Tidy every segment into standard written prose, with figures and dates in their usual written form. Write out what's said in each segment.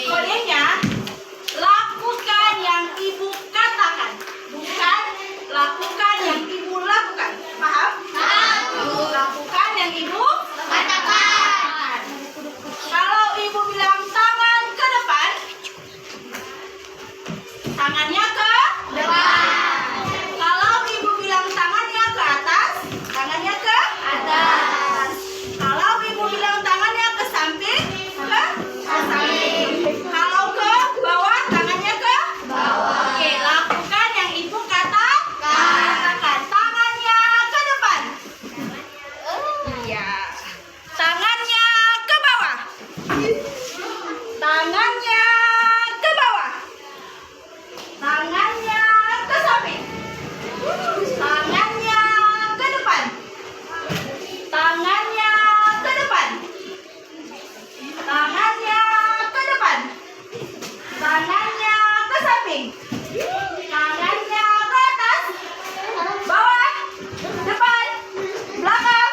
Kodenya, lakukan yang ibu katakan, bukan lakukan yang ibu lakukan. Paham? Lakukan yang ibu katakan. Kalau ibu bilang tangan ke depan, tangannya ke depan. Kalau ibu bilang tangannya ke atas, tangannya ke atas. Kalau ibu bilang tangannya ke samping, ke samping. Kalau ke bawah, tangannya ke bawah. Oke, lakukan yang ibu katakan. Tangannya ke depan. Iya. Tangannya ke bawah. Tangannya ke bawah. Tangannya ke samping. Tangannya ke depan. Tangannya ke depan. Tangannya ke depan. Tangannya ke samping. Tangannya ke atas. Bawah. Depan. Belakang.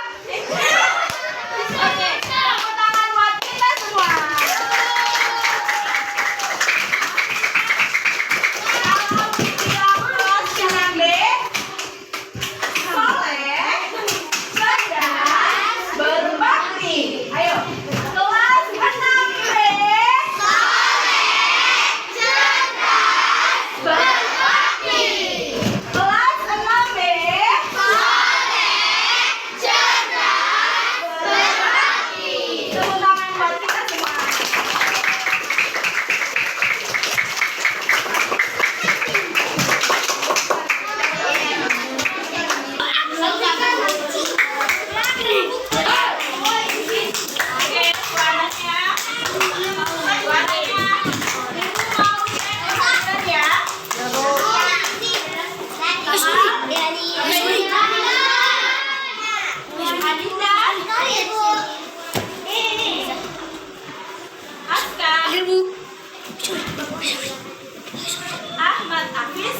Oke, tepuk tangan buat kita semua. Kalau dibilang terus jangan deh. Soleh, cerdas, berbakti. Ayo, kelas 6B. Soleh, cerdas, berbakti. Kelas 6B. Soleh, cerdas, berbakti. Tepuk tangan buat kita semua. Oke, suaranya. Suaranya. Ya. Adinda. Aska. Ahmad Hafiz.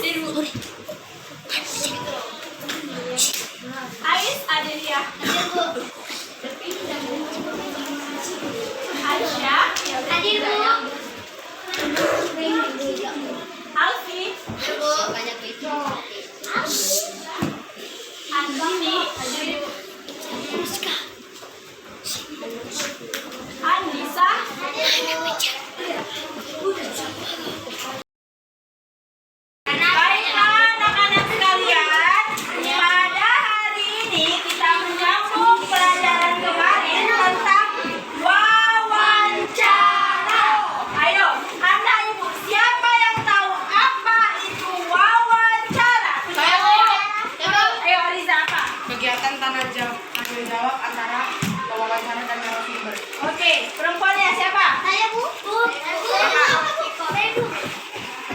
Ais Adelia. Aisyah. Alfi. Andini. Anissa. Baiklah anak-anak sekalian, pada hari ini kita menyambung pelajaran kemarin tentang wawancara. Ayo, Anda Ibu, siapa yang tahu apa itu wawancara? Ayo Riza, apa? Kegiatan tanya jawab antara pewawancara dan narasumber. Oke, perempuannya siapa? Saya Bu.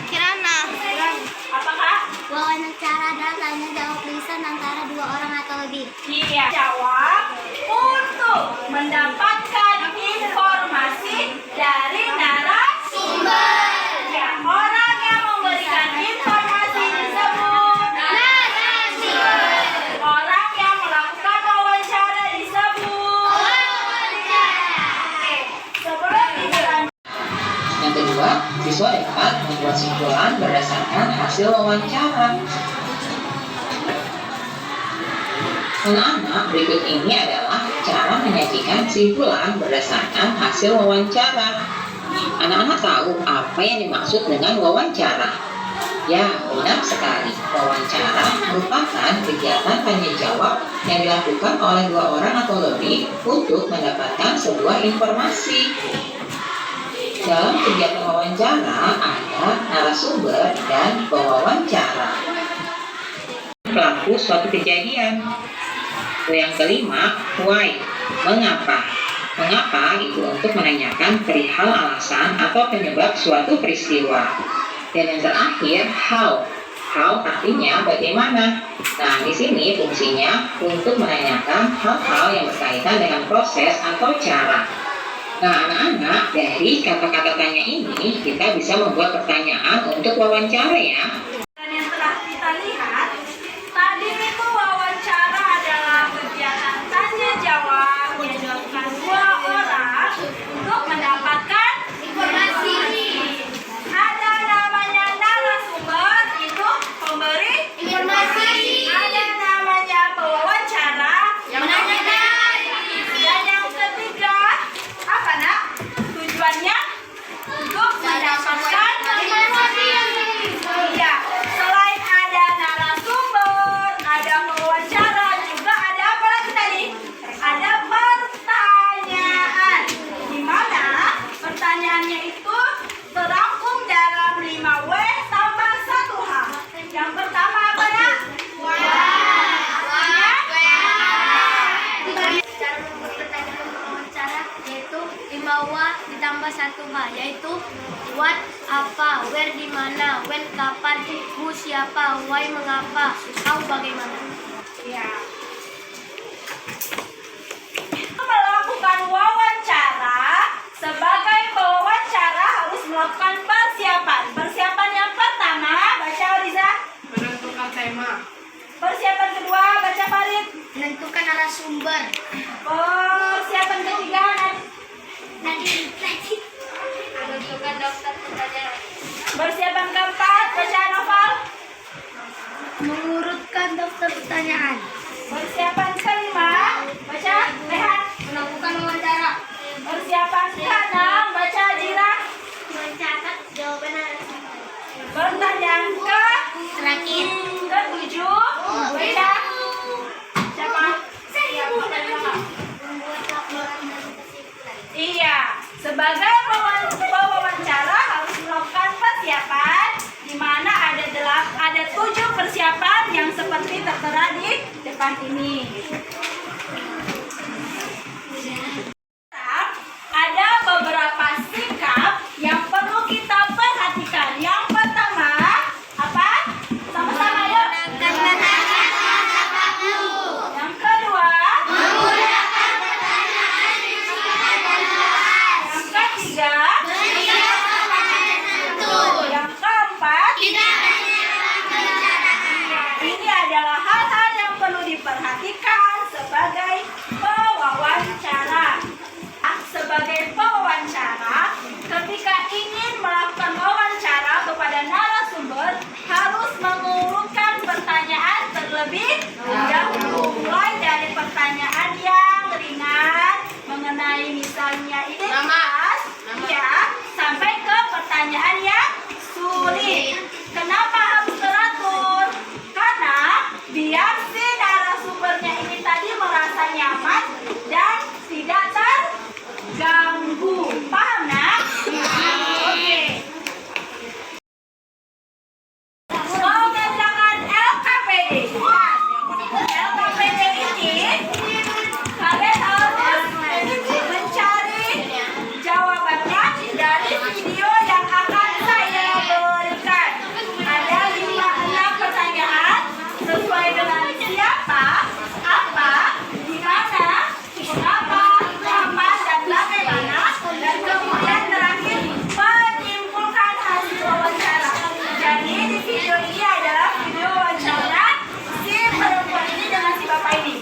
Kirana. Apakah? Wawancara adalah tanya jawab lisan antara dua orang atau lebih. Iya. Jawab untuk mendapatkan informasi dari narasumber. Ya, orang yang memberikan informasi disebut narasumber. Orang yang melakukan wawancara disebut wawancara. Oke, sebelum dijalankan. Yang kedua, siswa dapat membuat simpulan berdasarkan hasil wawancara. Anak-anak, berikut ini adalah cara menyajikan simpulan berdasarkan hasil wawancara. Anak-anak tahu apa yang dimaksud dengan wawancara? Ya, benar sekali. Wawancara merupakan kegiatan tanya jawab yang dilakukan oleh dua orang atau lebih untuk mendapatkan sebuah informasi. Dalam kegiatan wawancara ada narasumber dan pewawancara. Pelaku suatu kejadian. Yang kelima, why, mengapa. Mengapa itu untuk menanyakan perihal alasan atau penyebab suatu peristiwa. Dan yang terakhir, how. How artinya bagaimana. Nah, di sini fungsinya untuk menanyakan hal-hal yang berkaitan dengan proses atau cara. Nah, anak-anak, dari kata-kata tanya ini kita bisa membuat pertanyaan untuk wawancara ya. Dan yang telah kita lihat, tadi itu wawancara adalah kegiatan tanya jawab yang dilakukan dua orang untuk mendapatkan informasi. bawah ditambah 1H, yaitu what, apa, where, di mana, when, kapan, who, siapa, why, mengapa, how, bagaimana. Ya. Melakukan wawancara. Sebagai pewawancara harus melakukan persiapan. Persiapan yang pertama, baca Riza. Menentukan tema. Persiapan kedua, baca Farid. Menentukan narasumber. Persiapan ketiga, Nanti menentukan daftar pertanyaan. persiapan keempat, baca Noval. Mengurutkan daftar pertanyaan. Persiapan kelima, baca Rehan. Melakukan wawancara. Persiapan keenam, baca Jira. Mencatat jawaban narasumber. Pertanyaan Terakhir. ketujuh, baca siapa? Membuat laporan dan kesimpulan. Iya, sebagai pewawancara harus melakukan persiapan, di mana ada 7 persiapan yang seperti tertera di depan ini. Ada beberapa sikap yang perlu kita perhatikan. Yang pertama, apa? Sama-sama yuk. Yang kedua, yang ketiga, yang keempat, ini adalah hal-hal yang perlu diperhatikan sebagai pewawancara. Sebagai pewawancara, ketika ingin melakukan wawancara kepada narasumber, harus mengurutkan pertanyaan terlebih dahulu. Mulai dari pertanyaan yang ringan mengenai misalnya identitas, ya, sampai ke pertanyaan yang sulit. Kenapa harus teratur? Karena biar si narasumbernya ini tadi merasa nyaman dan tidak terganggu. Paham, nak? Oke. Mengerjakan LKPD. LKPD ini kalian harus mencari jawabannya dari video yang akan saya berikan. Ada 5-6 pertanyaan sesuai dengan siapa, apa, di mana, mengapa, kapan, dan bagaimana. Dan kemudian terakhir menyimpulkan hasil wawancara. Jadi di video ini adalah video wawancara si perempuan ini dengan si bapak ini.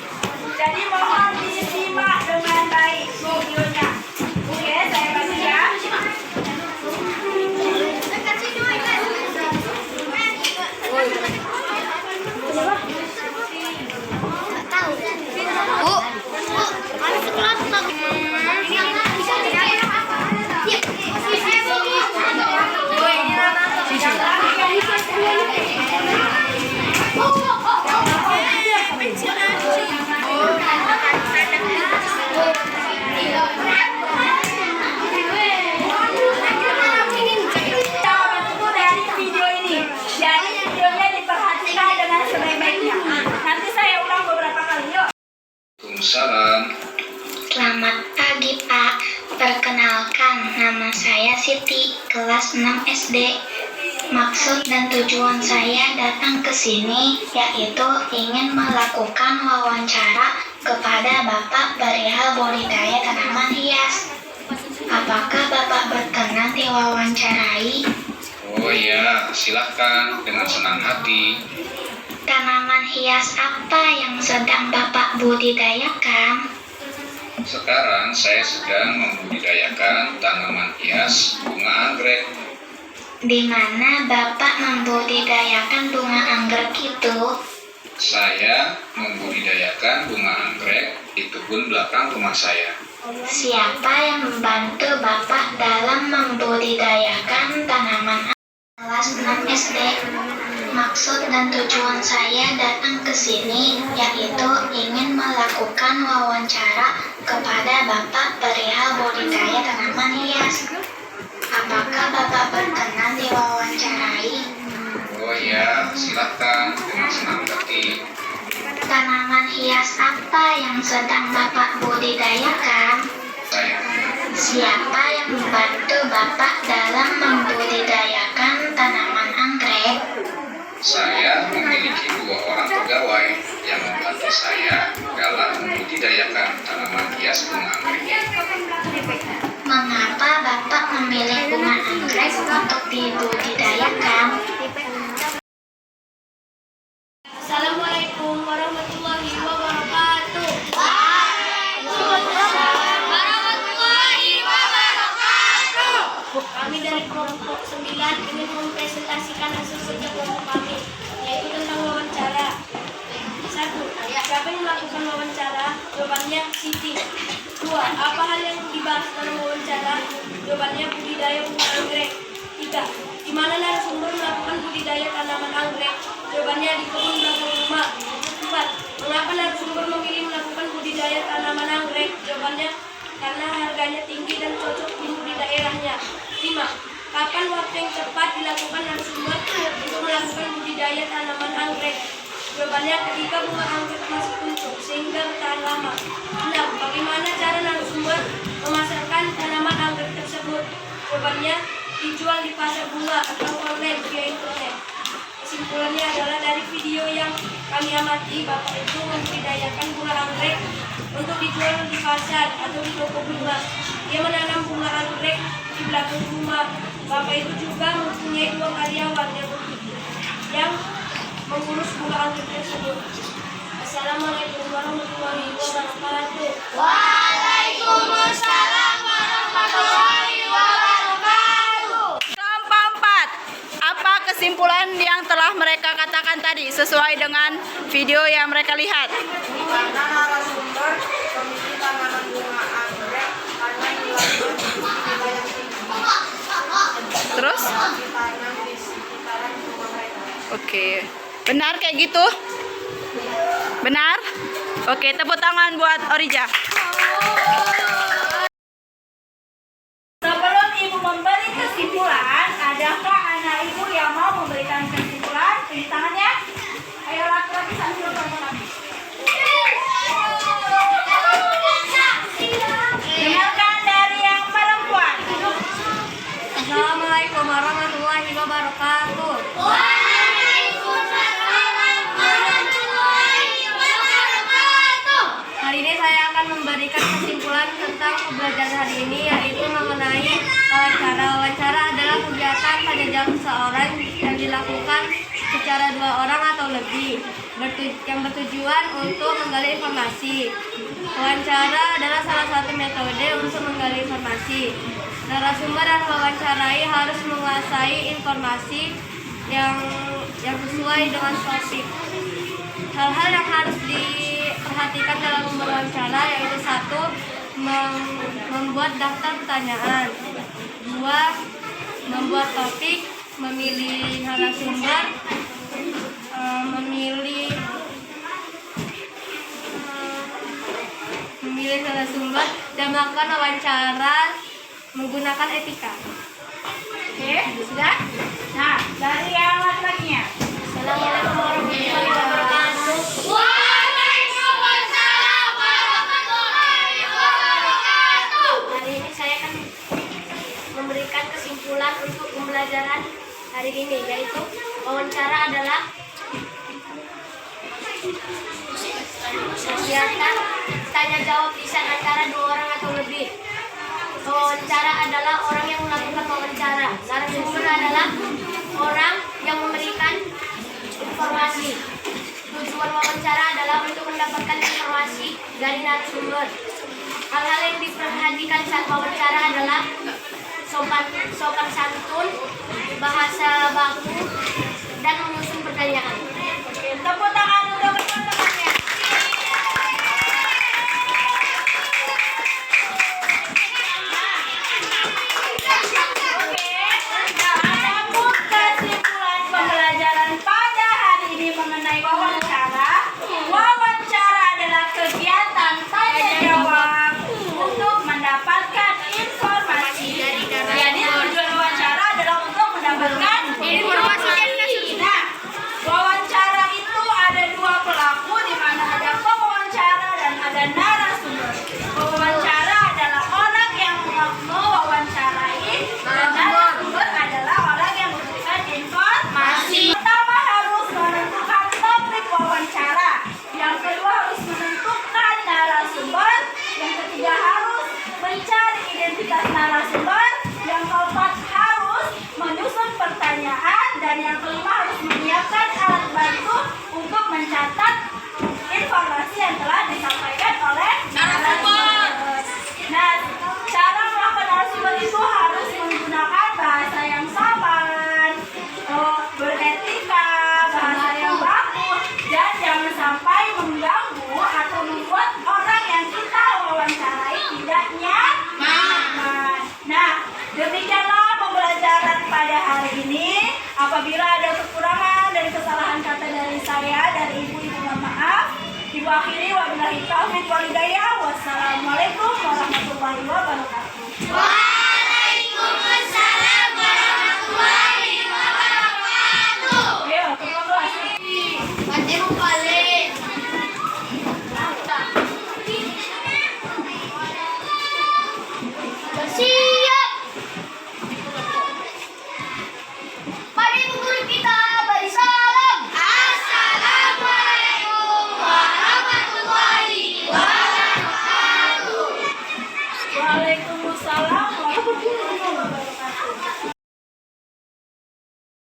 Jadi mohon disimak dengan baik videonya. Oke, saya kasih ya. Jawaban itu dari video ini. Jadi videonya diperhatikan dengan sebaik-baiknya. Nanti saya ulang beberapa kali, yuk. Waalaikumsalam. Selamat pagi, Pak. Perkenalkan, nama saya Siti, kelas 6 SD. Maksud dan tujuan saya datang ke sini yaitu ingin melakukan wawancara kepada Bapak perihal budidaya tanaman hias. Apakah Bapak berkenan diwawancarai? Oh ya, silahkan dengan senang hati. Tanaman hias apa yang sedang Bapak budidayakan? Sekarang saya sedang membudidayakan tanaman hias bunga anggrek. Di mana Bapak membudidayakan bunga anggrek itu? Saya membudidayakan bunga anggrek di kebun belakang rumah saya. Siapa yang membantu Bapak dalam membudidayakan tanaman kelas 6 SD? Maksud dan tujuan saya datang ke sini yaitu ingin melakukan wawancara kepada Bapak perihal budidaya tanaman hias. Apakah Bapak berkenan diwawancarai? Oh ya, silahkan dengan senang hati. Tanaman hias apa yang sedang Bapak budidayakan? Saya Siapa yang membantu Bapak dalam membudidayakan tanaman anggrek? Saya memiliki 2 orang pegawai yang membantu saya dalam membudidayakan tanaman hias bunga anggrek. Mengapa Bapak memilih bunga anggrek untuk dibudidayakan? Assalamualaikum warahmatullahi wabarakatuh. Waalaikumsalam warahmatullahi wabarakatuh. Kami dari kelompok 9 ingin mempresentasikan hasil kerja kelompok kami, yaitu tentang wawancara. 1. Siapa yang melakukan wawancara? Jawabannya Siti. 2. Apa hal yang dibahas dalam wawancara? Jawabannya budidaya bunga anggrek. 3. Di mana narasumber melakukan budidaya tanaman anggrek? Jawabannya di kebun belakang rumah. 4. Mengapa narasumber memilih melakukan budidaya tanaman anggrek? Jawabannya karena harganya tinggi dan cocok tumbuh di daerahnya. 5. Kapan waktu yang tepat dilakukan narasumber untuk melakukan budidaya tanaman anggrek? Jawabannya ketika bunga anggrek masih kuncup sehingga bertahan lama. 6. Bagaimana cara narasumber memasarkan tanaman anggrek tersebut? Jawabannya dijual di pasar bunga atau online via internet. Kesimpulannya adalah dari video yang kami amati, Bapak itu membudidayakan bunga anggrek untuk dijual di pasar atau di toko bunga. Dia menanam bunga anggrek di belakang rumah. Bapak itu juga mempunyai 2 karyawan yang mengurus bunga anggrek tersebut. Assalamualaikum warahmatullahi wabarakatuh. Waalaikumsalam warahmatullahi wabarakatuh. Kelompok 4. Apa kesimpulan yang telah mereka katakan tadi sesuai dengan video yang mereka lihat? Karena narasumber memilih tanaman bunga anggrek karena nilainya tinggi yang tinggi. Terus? Ditanam di sekitaran rumah mereka. Oke. Benar kayak gitu? Benar? Oke, tepuk tangan buat Orija. Sebelum Ibu memberi kesimpulan, adakah anak Ibu yang mau memberikan kesimpulan? Tunjuk tangannya. Ayo laki-laki sambil kami. Dengarkan dari yang perempuan. Assalamualaikum warahmatullahi wabarakatuh. Hari ini saya akan memberikan kesimpulan tentang pembelajaran hari ini, yaitu mengenai wawancara. Wawancara adalah kegiatan pada jam seseorang yang dilakukan secara 2 orang atau lebih, yang bertujuan untuk menggali informasi. Wawancara adalah salah satu metode untuk menggali informasi. Narasumber yang wawancarai harus menguasai informasi yang sesuai dengan topik. Hal-hal yang harus diperhatikan dalam wawancara yaitu 1. Membuat daftar pertanyaan. 2. Membuat topik, memilih narasumber, memilih narasumber dan melakukan wawancara menggunakan etika. Oke, sudah? Nah, dari yang laki-lakinya. Assalamualaikum warahmatullahi wabarakatuh. Waalaikumsalam warahmatullahi wabarakatuh. Hari ini saya akan memberikan kesimpulan untuk pembelajaran hari ini, yaitu wawancara adalah kegiatan tanya jawab lisan antara 2 orang atau lebih. Wawancara adalah orang yang melakukan wawancara. Narasumber adalah orang yang memberikan informasi. Tujuan wawancara adalah untuk mendapatkan informasi dari narasumber. Hal-hal yang diperhatikan saat wawancara adalah sopan santun, bahasa baku, dan menyusun pertanyaan. Tepuk tangan untuk teman-temannya. Adapun kesimpulan pembelajaran pada hari ini mengenai wawancara. Wawancara adalah kegiatan tanya jawab untuk mendapatkan informasi. Jadi tujuan wawancara adalah untuk mendapatkan informasi. Nah, wawancara narasumber